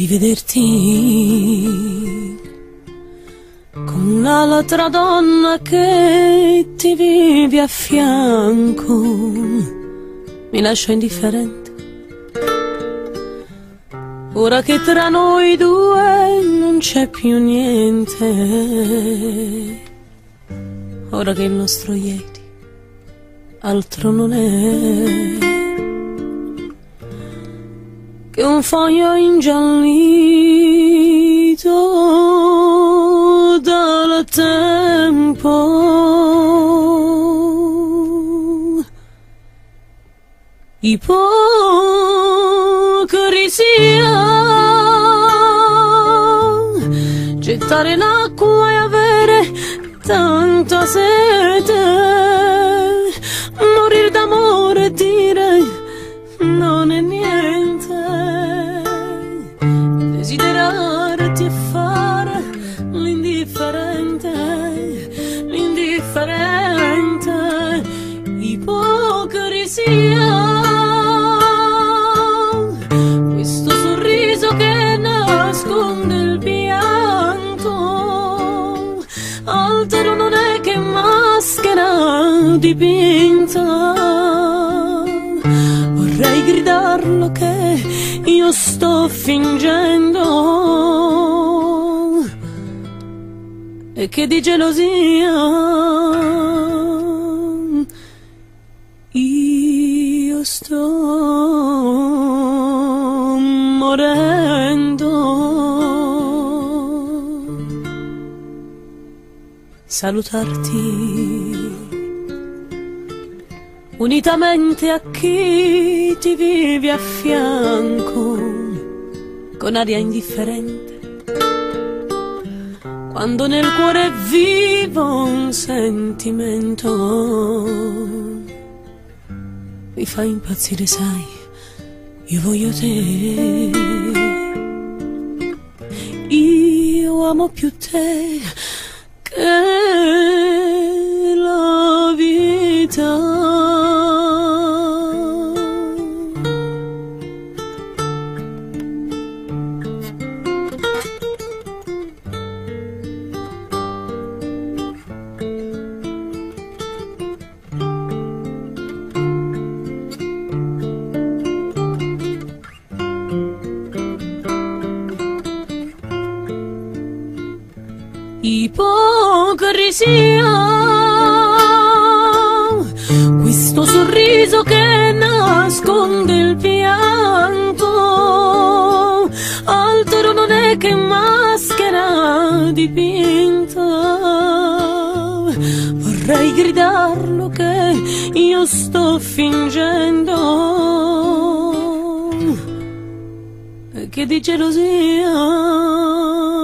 rivederti con l'altra donna che ti vive a fianco mi lascia indifferente. Ora che tra noi due non c'è più niente, ora che il nostro ieri altro non è che un foglio ingiallito dal tempo, ipocrisia, gettare in acqua e avere tanta sete, morire d'amore e dire non è niente, desiderarti e fare l'indifferente, l'indifferente, ipocrisia, questo sorriso che nasconde il pianto, altro non è che maschera dipinta. Vorrei gridarlo che io sto fingendo e che di gelosia io sto morendo. Salutarti unitamente a chi ti vive a fianco con aria indifferente, quando nel cuore è vivo un sentimento, mi fa impazzire, sai, io voglio te, io amo più te che la vita. Ipocrisia, questo sorriso che nasconde il pianto, altro non è che maschera dipinta. Vorrei gridarlo che io sto fingendo e che di gelosia